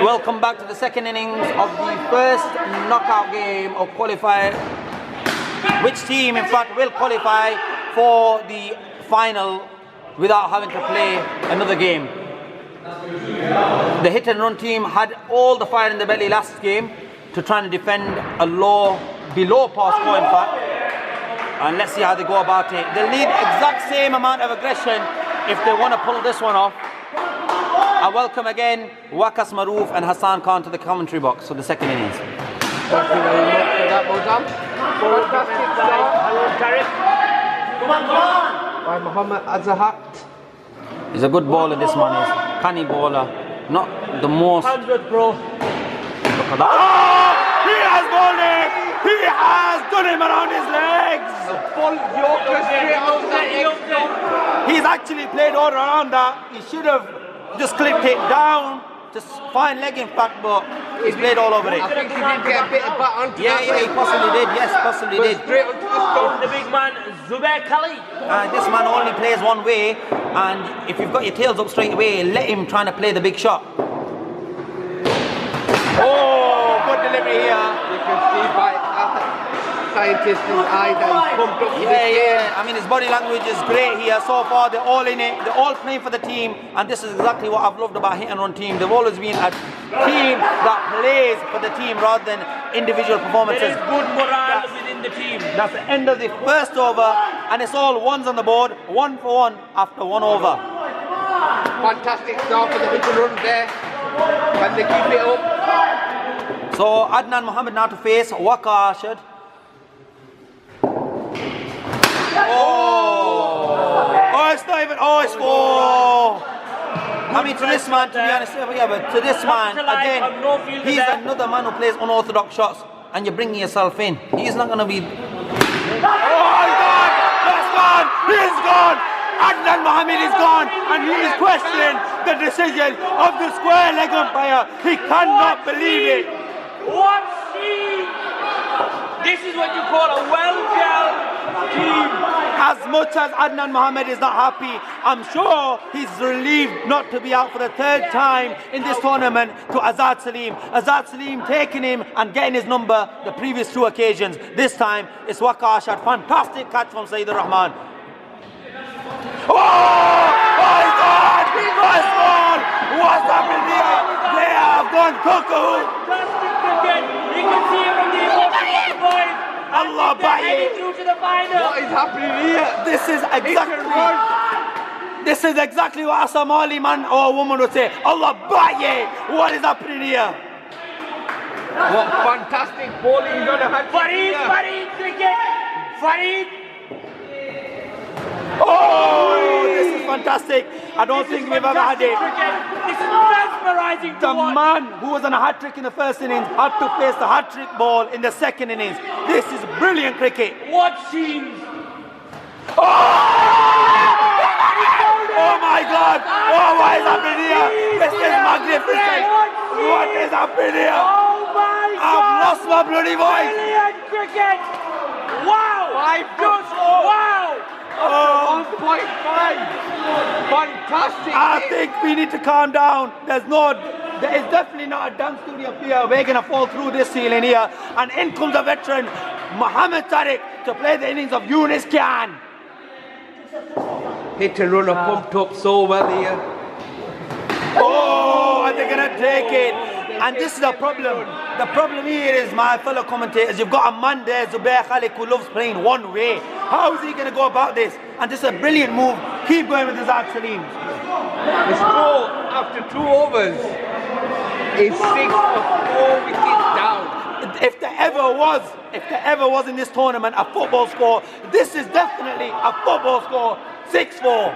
Welcome back to the second innings of the first knockout game of Qualifier. Which team, in fact, will qualify for the final without having to play another game? The hit and run team had all the fire in the belly last game to try and defend a below par score, in fact. And let's see how they go about it. They'll need exact same amount of aggression if they want to pull this one off. I welcome again Wkts Maroof and Hassan Khan to the commentary box for the second innings. Thank you very much for that, Mozam. Fantastic start by Muhammad Azahat. He's a good bowler, this man is. Canny bowler. Not the most. 100, bro. Look at that. Oh! He has bowled it! He has done him around his legs! Full Yorker straight off that. He's actually played all around that. He should have just clipped it down. Just fine leg, in fact, but he's played all over it. I think he did get a bit of bat onto Yeah, he possibly did. Yes, possibly did. Straight onto the stone. The big man, Zubair Kali. This man only plays one way, and if you've got your tails up straight away, let him try to play the big shot. Oh, good delivery here. You can see by scientists' eye that he's pumped up. Yeah. I mean, his body language is great here. So far, they're all in it. They're all playing for the team, and this is exactly what I've loved about hit and run team. They've always been a team that plays for the team rather than individual performances. There is good morale within the team. That's the end of the first over, and it's all ones on the board, 1 for 1 after 1 over. Fantastic start for the hit and run there. Can they keep it up? So Adnan Mohammed now to face Waka Arshad. Oh, it's not even. Oh, it's 4. I mean, to this man, to be honest, yeah, but to this man, again, he's another man who plays unorthodox shots, and you're bringing yourself in. He's not going to be. Oh, he's gone! That's gone! He's gone! Adnan Mohammed is gone, and he is questioning the decision of the square leg umpire. He cannot believe it. What scene! This is what you call a well-gelled team. As much as Adnan Mohammed is not happy, I'm sure he's relieved not to be out for the third time in this tournament to Azad Salim. Azad Salim taking him and getting his number the previous 2 occasions. This time it's Waka Arshad. Fantastic catch from Saeed Rahman. Oh! Oh, he's gone! First ball! What's happening here? They have gone cuckoo! Fantastic cricket. You can see it from the emotion of the boys. Allah They're heading through to the final. What is happening here? This is exactly what a Somali man or a woman would say. Allah Baye! What is happening here? What fantastic bowling he's gonna have. Fareed cricket. Fareed. Oh, this is fantastic. I don't think we've ever had it. This is mesmerizing to The watch. man who was on a hat-trick in the first innings had to face the hat-trick ball in the second innings. This is brilliant cricket. What scenes? Oh! Oh my God! Oh, what is happening here? This is magnificent. What is happening here? Oh my God! I've lost my bloody voice. Brilliant cricket! Wow! Just wow! Oh. 1.5. Fantastic. I think we need to calm down. There is definitely not a dance studio here. We're going to fall through this ceiling here. And in comes the veteran, Mohammed Tariq, to play the innings of Yunus Khan. Hit and run are pumped up so well here. Oh, and they're going to take it. And this is the problem. The problem here is, my fellow commentators, you've got a man there, Zubair Khalid, who loves playing one way. How is he going to go about this? And this is a brilliant move. Keep going with Azad Salim. The score after 2 overs is 6 of 4 wickets down. If there ever was in this tournament a football score, this is definitely a football score. 6-4.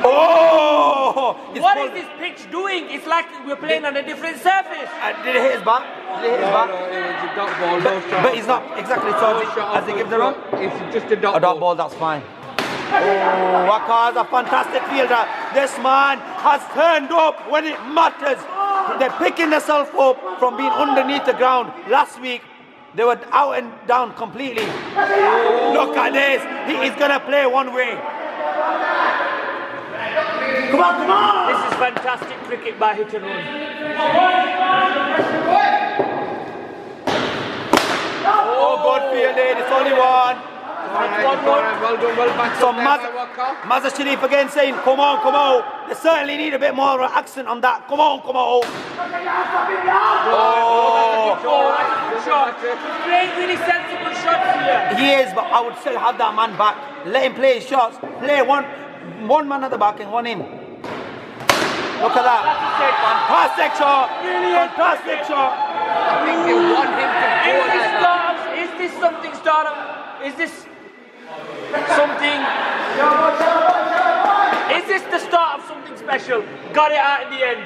Oh! What is this pitch doing? It's like we're playing on a different surface. Did it hit his bat? Did it hit his bat? No, it was a dot ball, no shot. But he's not exactly charging. Has he given the run? It's just a dot A dot ball, that's fine. Oh, Waka is a fantastic fielder. This man has turned up when it matters. They're picking themselves up from being underneath the ground. Last week, they were out and down completely. Look at this. He is going to play one way. Come on, come on! This is fantastic cricket by hit and run. Oh, good fielding. It's only one. Well done, well back. So Mazza Sharif again saying, come on, come on. They certainly need a bit more of an accent on that. Come on, come on. Oh. Good shot. He's playing really sensible shots here. He is, but I would still have that man back. Let him play his shots. Play one man at the back and one in. Look at that. Fantastic shot. Fantastic shot. I think they want him to go like that. Is this something start of? Is this something? Is this the start of something special? Got it out in the end.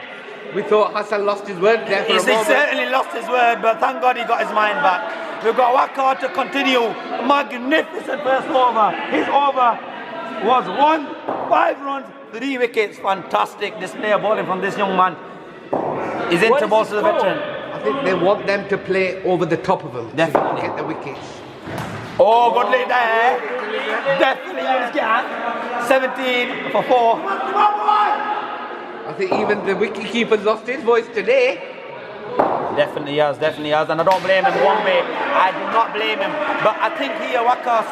We thought Hassan lost his word there for a He moment. certainly lost his word, but thank God he got his mind back. We've got Wkts to continue. Magnificent first over. His over was 5 runs, 3 wickets. Fantastic display of bowling from this young man. He's into balls to the veteran. I think they want them to play over the top of him. Definitely. To get the wickets. Oh, good lead there. Definitely use Gant. 17 for 4. I think even the wicketkeeper lost his voice today. Definitely has, and I don't blame him one bit. I do not blame him. But I think here, Wkts,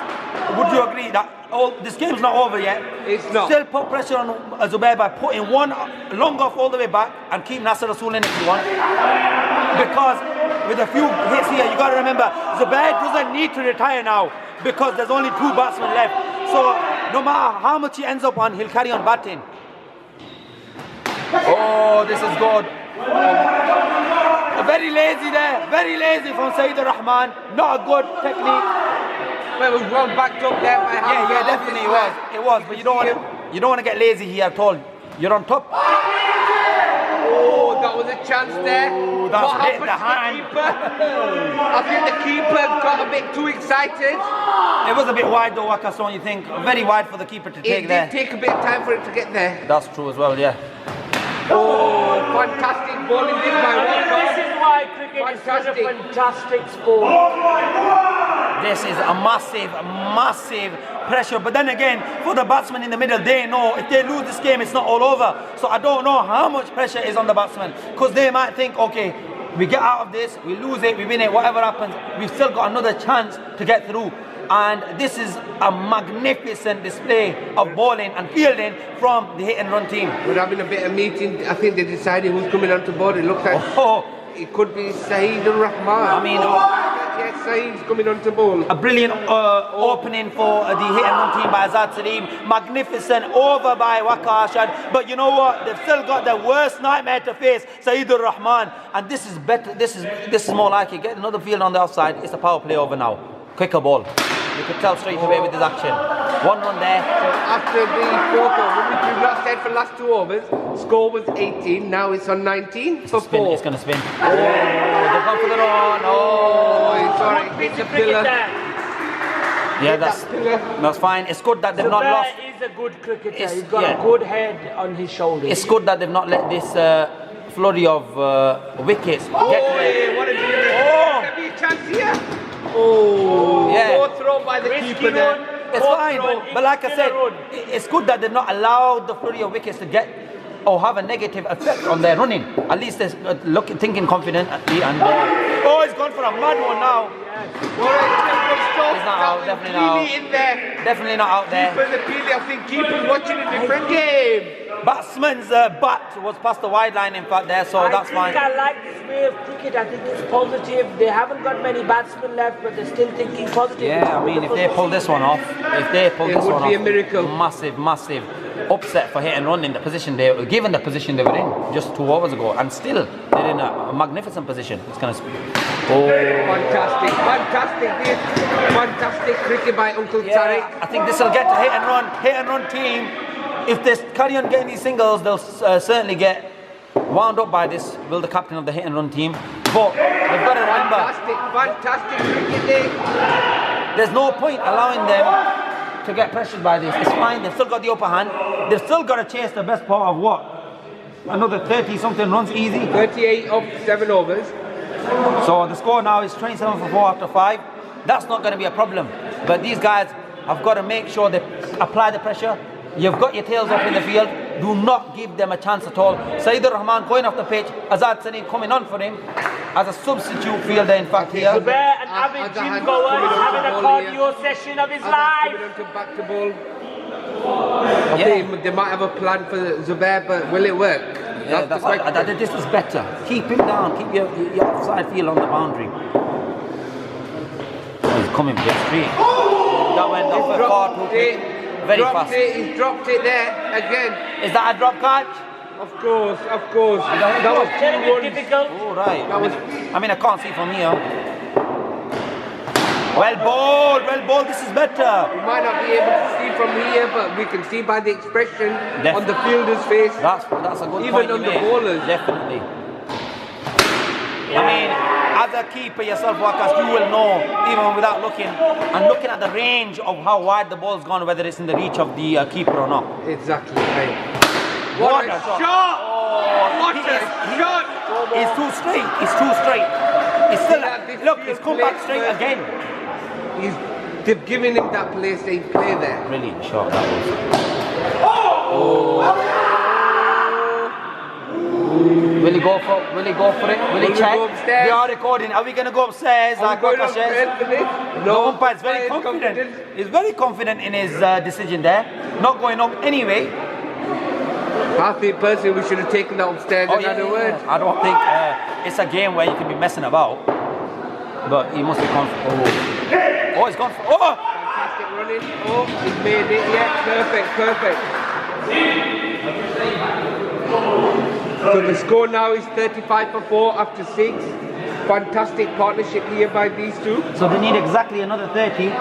would you agree that this game's not over yet? It's not. Still put pressure on Zubair by putting one long off all the way back and keep Nasser Rasool in if you want. Because with a few hits here, you got to remember, Zubair doesn't need to retire now because there's only 2 batsmen left. So no matter how much he ends up on, he'll carry on batting. Oh, this is good. Very lazy there, very lazy from Saeed Rahman. Not a good technique. Well, it was well backed up there by Hamza. Yeah, definitely it was. It was, but you don't want to get lazy here at all. You're on top. Oh, that was a chance there. Oh, that's what hit happened the to hand. the keeper? I think the keeper got a bit too excited. It was a bit wide though, Wkts, don't you think? Very wide for the keeper to take there. It did take a bit of time for it to get there. That's true as well, yeah. Oh, fantastic bowling this by This is Wkts. why cricket is such a fantastic sport. This is a massive pressure. But then again, for the batsmen in the middle, they know if they lose this game, it's not all over. So I don't know how much pressure is on the batsmen. Because they might think, okay, we get out of this, we lose it, we win it, whatever happens, we've still got another chance to get through. And this is a magnificent display of bowling and fielding from the hit and run team. We're having a bit of meeting. I think they're deciding who's coming onto board. It looks like it could be Saeed Rahman. I mean, yes, Saeed's coming onto bowl. a brilliant opening for the hit and run team by Azad Salim. Magnificent over by Wkts. But you know what? They've still got the worst nightmare to face, Saeed Rahman. And this is better. This is more like it. Get another field on the offside. It's a power play over now. Quicker ball. You could tell straight away with this action. 1 run there. So after the 4th over, which we've not said for the last 2 overs, score was 18. Now it's on 19 for 4. It's going to spin. Oh, they've gone for the run. Oh, sorry, hit the pillar. Yeah, that's fine. It's good that they've not lost. Zubair is a good cricketer. He's got a good head on his shoulders. It's good that they've not let this flurry of wickets get to it. What a Can be a chance here. Oh, yeah. Poor throw by the keeper there. It's fine, but like I said, it's good that they've not allowed the flurry of wickets to get or have a negative effect on their running. At least they're thinking confidently. And oh, he's gone for a mad one now. He's not out, definitely not out. Definitely not out there. I think keeper's watching a different game. Batsman's bat was past the wide line, in fact, there, so that's fine. I like this way of cricket. I think it's positive. They haven't got many batsmen left, but they're still thinking positive. Yeah, I mean, if they pull this one off, it would be a miracle. Massive upset for hit and run in the position they were given, the position they were in just 2 overs ago, and still they're in a magnificent position. It's gonna. Fantastic cricket by Uncle Tariq. I think this will get to hit and run team. If they carry on getting these singles, they'll certainly get wound up by this. Will the captain of the hit and run team? But they've got to remember, fantastic cricket. there's no point allowing them to get pressured by this. It's fine. They've still got the upper hand. They've still got to chase the best part of what? Another 30-something runs easy. 38 of 7 overs. So the score now is 27 for 4 after 5. That's not going to be a problem. But these guys have got to make sure they apply the pressure. You've got your tails up in the field. Do not give them a chance at all. Saeed Rahman going off the pitch, Azad Salim coming on for him as a substitute fielder in fact here. Zubair, an avid gym goer, is having a cardio session of his life. Back to ball. I think they might have a plan for Zubair, but will it work? Yeah, this is better. Keep him down. Keep your offside field on the boundary. Oh, he's coming straight. That went off a far too quick. Very fast. He's dropped it there again. Is that a drop catch? Of course. That was Very difficult. Oh, right. I mean, I can't see from here. Well ball, this is better. We might not be able to see from here, but we can see by the expression on the fielder's face. That's a good even point on you the made. bowlers. Definitely. I mean, as a keeper yourself, Wkts, you will know, even without looking, and looking at the range of how wide the ball's gone, whether it's in the reach of the keeper or not. Exactly right. What a shot! What a shot! He's too straight. He's still, look, he's come back straight again. They've given him that place they play there. Brilliant shot that was. Will he go for it? Will he check? We are recording. Are we going to go upstairs? Like Wkts says? The umpire is very confident. He's very confident in his decision there. Not going up anyway. I think personally we should have taken that upstairs. In other words, I don't think it's a game where you can be messing about. But he must be confident. Oh, he's gone for. Oh! Fantastic running. Oh, he's made it. Yeah, perfect. So the score now is 35-4 after 6. Fantastic partnership here by these two. So they need exactly another 30.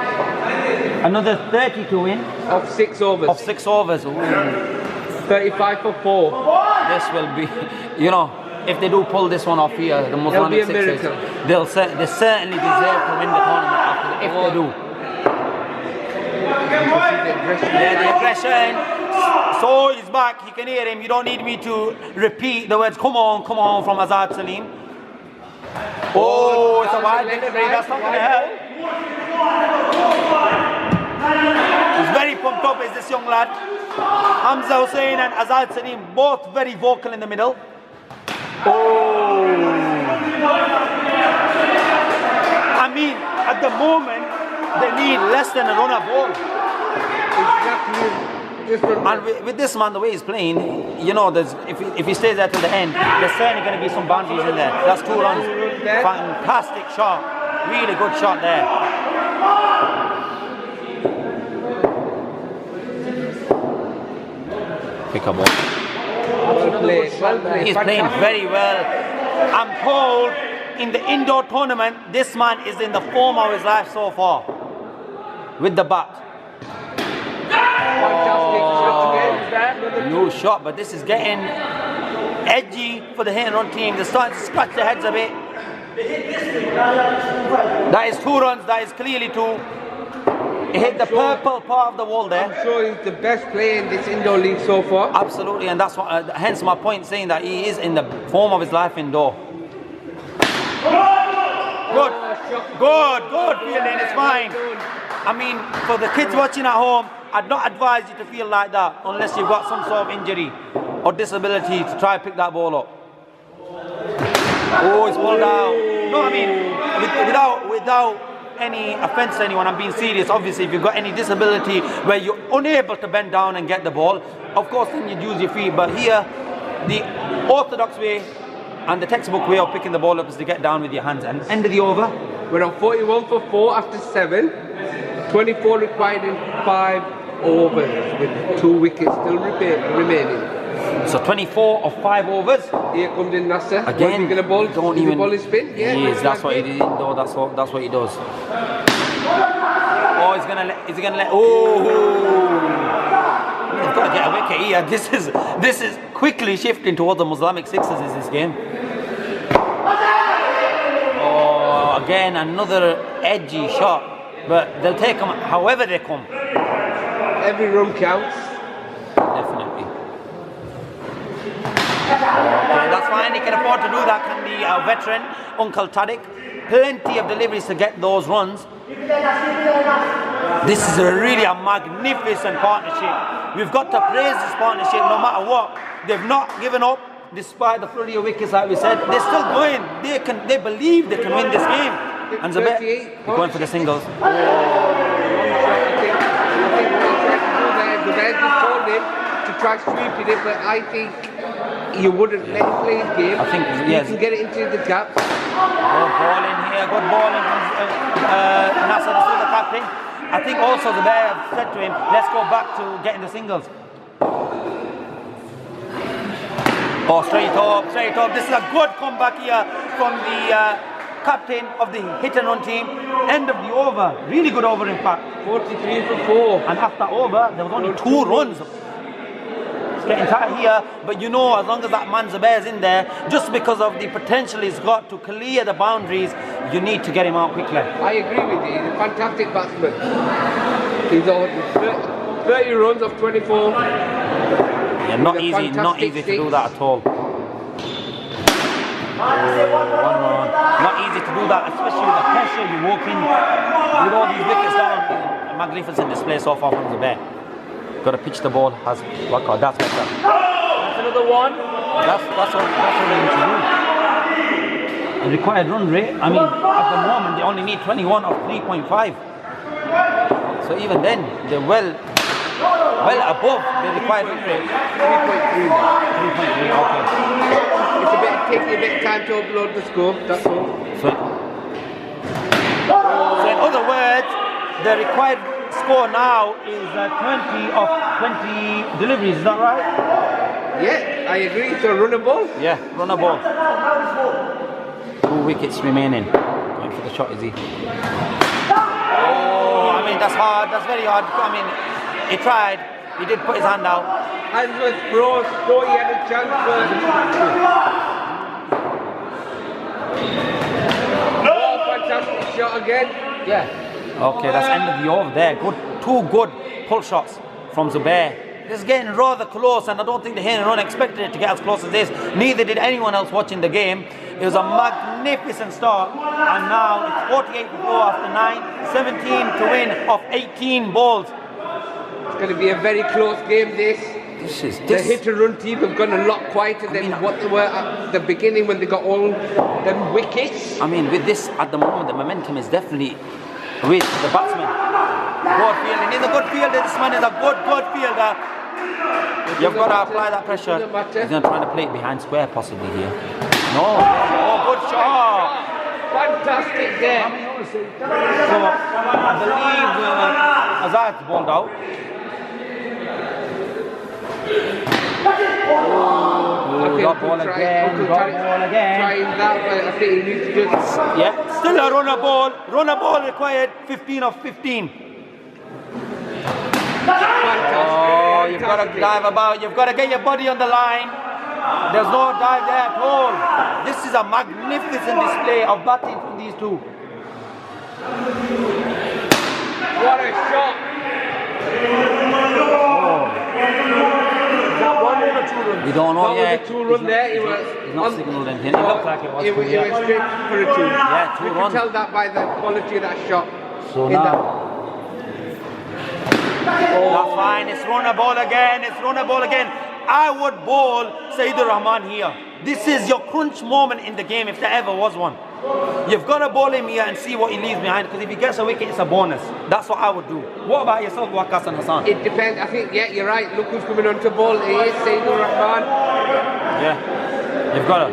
Another 30 to win. Of 6 overs. Of 6 overs. Ooh. 35-4. This will be, if they do pull this one off here, the Molvi Sixers, they certainly deserve to win the tournament after if they do. The aggression. So he's back. You can hear him. You don't need me to repeat the words. Come on from Azad Salim. Oh, it's a wide delivery. That's not going to help. He's very pumped up, is this young lad. Hamza Hussain and Azad Salim, both very vocal in the middle. Oh. I mean, at the moment, they need less than a runner ball. And with this man, the way he's playing, there's, if he stays there till the end, there's certainly going to be some boundaries in there. That's 2 runs. Fantastic shot. Really good shot there. Pick up ball. He's playing very well. I'm told in the indoor tournament, this man is in the form of his life so far with the bat. New shot, but this is getting edgy for the hit and run team. They're starting to scratch their heads a bit. That is 2 runs. That is clearly 2. He hit the purple part of the wall there. I'm sure he's the best player in this indoor league so far. Absolutely, and that's what, hence my point saying that he is in the form of his life indoor. Good fielding, it's fine. I mean, for the kids watching at home, I'd not advise you to feel like that unless you've got some sort of injury or disability to try and pick that ball up. Oh, it's pulled out. No, I mean, without any offense to anyone, I'm being serious. Obviously, if you've got any disability where you're unable to bend down and get the ball, of course then you'd use your feet. But here, the orthodox way and the textbook way of picking the ball up is to get down with your hands. And end of the over. We're on 41 for 4 after 7. 24 required in 5 overs with 2 wickets still remaining. So 24 of 5 overs. Here comes in Nasser. Again, going to ball? Don't even. Ball is spin? Yeah, yes, that's what he did. No, that's what he does. Oh, he's gonna let. Oh, he's got to get a wicket here. This is quickly shifting towards the Molvi Sixers in this game. Oh, again another edgy shot, but they'll take them however they come. Every run counts. Definitely. Okay, that's fine. He can afford to do that. Can be a veteran, Uncle Tadic. Plenty of deliveries to get those runs. This is really a magnificent partnership. We've got to praise this partnership no matter what. They've not given up despite the flurry of wickets, like we said. They're still going. They believe they can win this game. And Zubair going for the singles. I think Zubair just told him to try sweeping it, but I think you wouldn't let him play his game. I think yes. You can get it into the gap. Good ball in here, good ball in Nasser, the captain. I think also Zubair said to him, let's go back to getting the singles. Oh, straight up. This is a good comeback here from the captain of the hit and run team. End of the over. Really good over in fact. 43 for 4. And after over, there was only 2 runs. It's getting tight here, but you know, as long as that man Zubair is in there, just because of the potential he's got to clear the boundaries, you need to get him out quickly. I agree with you. He's a fantastic batsman. He's on 30 runs of 24. Yeah, not easy to do that at all. 1 run. Not easy to do that, especially with the pressure you walk in with all these wickets down. A magnificent display so far from Zubair. Got to pitch the ball. That's better. That's another one. That's what they need to do. The required run rate, I mean, at the moment they only need 21 of 3.5. So even then, they're well above the required run rate. 3.3. 3.3, okay. It's taking a bit of time to upload the score, that's all. So in other words, the required score now is 20 of 20 deliveries, is that right? Yeah, I agree. It's a runner ball. Yeah, runner ball. 2 wickets remaining. Going for the shot, is he? Oh, I mean, that's hard. That's very hard. I mean, he tried. He did put his hand out. Hands was froze. Thought he had a chance. Oh, fantastic shot again. Yeah. Okay, that's end of the over there. Good, 2 good pull shots from Zubair. This is getting rather close, and I don't think the hit and run expected it to get as close as this. Neither did anyone else watching the game. It was a magnificent start, and now it's 48 for 4 after 9, 17 to win off 18 balls. It's going to be a very close game. The hit and run team have gone a lot quieter than what they were at the beginning when they got all them wickets. I mean, with this at the moment, the momentum is definitely with the batsman. Good fielding. He's a good fielder. This man is a good fielder. You've got to apply that pressure. He's going to try to play it behind square possibly here. No. Oh, good shot. Fantastic there. So, I believe Azad's balled out. Got ball again. Trying that, but I think he needs to just... Yeah, still a runner ball. Runner ball required 15 of 15. Oh, you've got to dive about. You've got to get your body on the line. There's no dive there at all. This is a magnificent display of batting from these two. What a shot! Is that 1 run or 2 runs? We don't know yet. 2 run there. He's not signalled anything. It looks like it was. It went straight for a 2. Yeah, 2 you runs. can tell that by the quality of that shot. So now. That's fine. It's runner ball again. I would bowl Saeedur Rahman here. This is your crunch moment in the game if there ever was one. You've got to bowl him here and see what he leaves behind, because if he gets a wicket, it's a bonus. That's what I would do. What about yourself, Wkts and Hassan? It depends. I think, yeah, you're right. Look who's coming on to bowl. It is Saeedur Rahman. Yeah. You've got to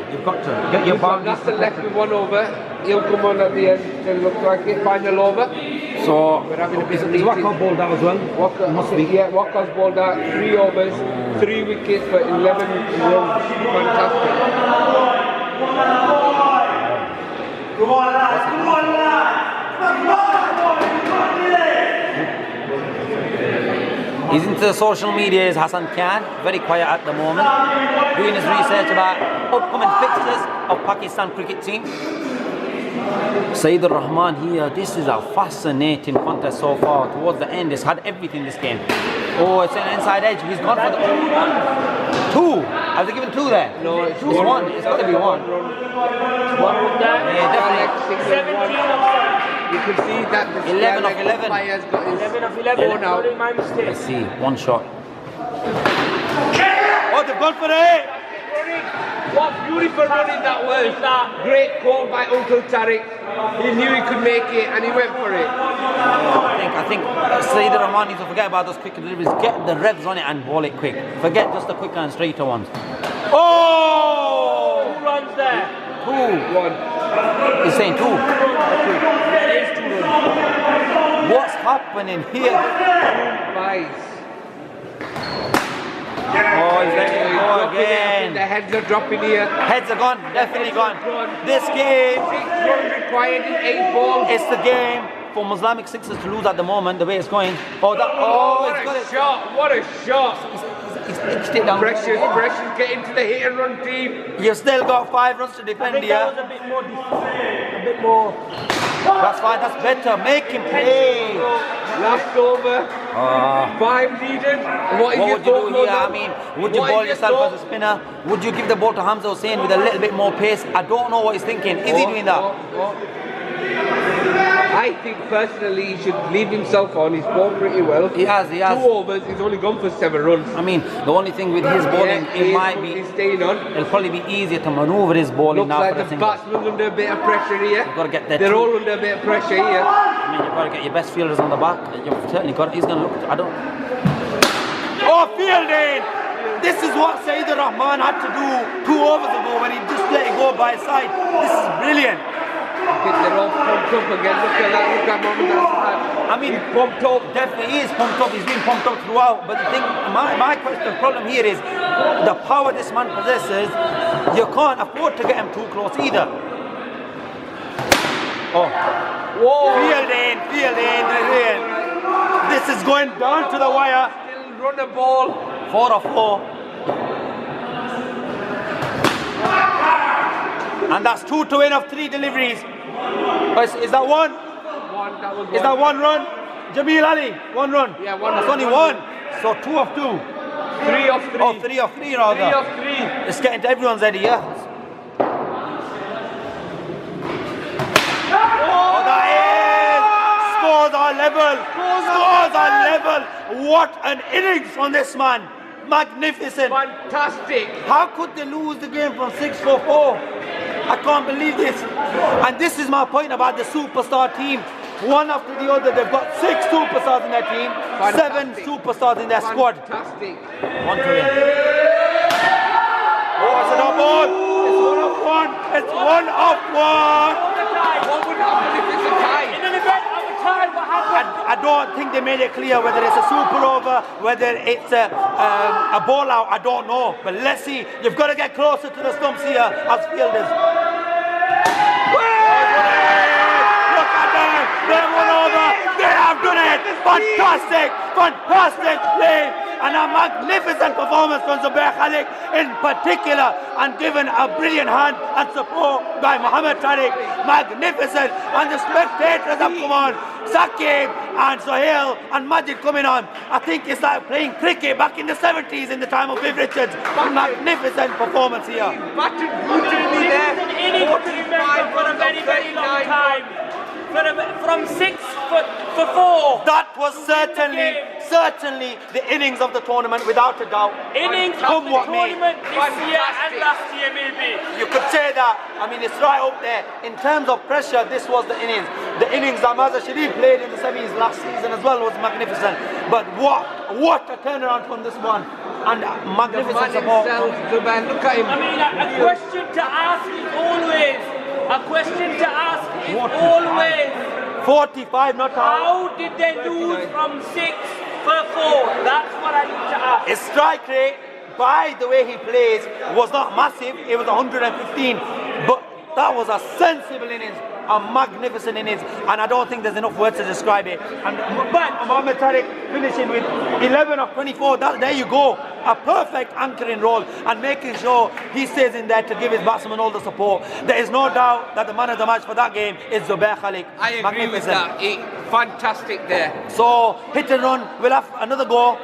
get your boundaries. That's the left with 1 over. He'll come on at the end. It looks like it. Final over. So, we're having a bit of Wkts balled out as well? Wkts balled out 3 overs, 3 wickets for 11 runs. Fantastic. He's into social media, is Hassan Khan, very quiet at the moment, doing his research about upcoming fixtures of Pakistan cricket team. Saeedur Rahman here, this is a fascinating contest so far. Towards the end, it's had everything this game. Oh, it's an inside edge. He's gone for the 2. Has he given 2 there? No, it's 1. It's got to be 1. 1 run there. Yeah, definitely. 17 of 17. You can see that the 11 of 11. Qualifier's got his 11 of 11. phone out. Sorry, my mistake. Let's see, one shot. Oh, they've gone for it! What beautiful running that was. Great call by Uncle Tariq. He knew he could make it and he went for it. I think Saeed Rahman needs to forget about those quick deliveries. Get the revs on it and ball it quick. Forget just the quicker and straighter ones. Oh! Who runs there? 2-1. He's saying 2. There is 2 runs. What's happening here? Buys. Oh, he's letting it go again. The heads are dropping here. Heads are gone, definitely gone. This game 6 runs required in 8 balls. is the game for Islamic Sixers to lose at the moment, the way it's going. Oh, that, oh, What he's got a it. shot! What a shot! He's pitched it down. Precious getting to the hit and run team. You've still got 5 runs to I defend think here. that was a bit more. That's fine, that's better. Make him play. Last over. 5 needed. What What would you do here? I mean, would you ball yourself as a spinner? Would you give the ball to Hamza Hussain with a little bit more pace? I don't know what he's thinking. Is he doing that? I think personally he should leave himself on. He's bowled pretty well. He has. 2 overs. He's only gone for 7 runs. I mean, the only thing with his bowling, it might be, He's staying on. it'll probably be easier to maneuver his bowling Looks now like for the the single. batsman's under a bit of pressure here. You've got to get that. They're all under a bit of pressure here. I mean, you've got to get your best fielders on the back. You've certainly got. He's going to look. I don't. Oh, fielding! This is what Saeed Rahman had to do 2 overs ago when he just let it go by his side. This is brilliant. I think they're all pumped up again. Look at that. Look at Mohamed Azhar. I mean, pumped up. Definitely is pumped up. He's been pumped up throughout. But the thing, my question, the problem here is the power this man possesses. You can't afford to get him too close either. Oh, whoa! Fielding. This is going down to the wire. Still run the ball. 4 of 4. And that's 2 to win of 3 deliveries. Is that 1? That was Is that 1 run? Jameel Ali, 1 run. Yeah, 1 That's run. only 1. So 2 of 2. 3 of 3. Oh, 3 of 3 rather. 3 of 3. It's getting to everyone's head here. Oh, that is! Scores are level. Scores are level. What an innings from this man. Magnificent. Fantastic. How could they lose the game from 6-4? I can't believe this. And this is my point about the superstar team. One after the other, they've got 6 superstars in their team, Fantastic. 7 superstars in their squad. Fantastic. 1 to win. Oh, it's an up ball. It's 1 of 1. It's 1 of 1. What would happen if it's a tie? In an event of a tie, what happened? I don't think they made it clear whether it's a super over, whether it's a ball out. I don't know. But let's see. You've got to get closer to the stumps here as fielders. Look at them. They've won over. They have done it. Fantastic. Fantastic play. And a magnificent performance from Zubair Khalik in particular, and given a brilliant hand and support by Mohamed Tariq. Magnificent. And the spectators have come on. Saqib and Sohail and Majid coming on. I think it's like playing cricket back in the 70s in the time of Viv Richards. Magnificent performance here. Battered brutally there. This is an innings to remember for a very, very long time. From 6 for 4. That was certainly the innings of the tournament, without a doubt. Innings of the tournament this year and last year, maybe. You could say that. I mean, it's right up there. In terms of pressure, this was the innings. The innings that Mazhar Sharif played in the semis last season as well was magnificent. But what a turnaround from this one. And magnificent support. Zubair, look at him. I mean, a question to ask is always, 45 not out. how did they lose from 6 for 4? That's what I need to ask. His strike rate, by the way he plays, was not massive. It was 115. But that was a sensible innings, a magnificent innings, and I don't think there's enough words to describe it. And but Mohamed Tariq finishing with 11 of 24. There you go, a perfect anchoring role, and making sure he stays in there to give his batsmen all the support. There is no doubt that the man of the match for that game is Zubair Khalik. I agree with that. Fantastic there. So hit and run. We'll have another go.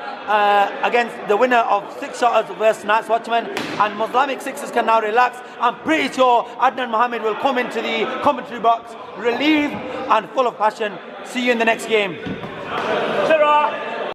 against the winner of 6 shotters versus Night's Watchman, and Molvi Sixers can now relax. I'm pretty sure Adnan Mohammed will come into the commentary box relieved and full of passion. See you in the next game. Ta-ra.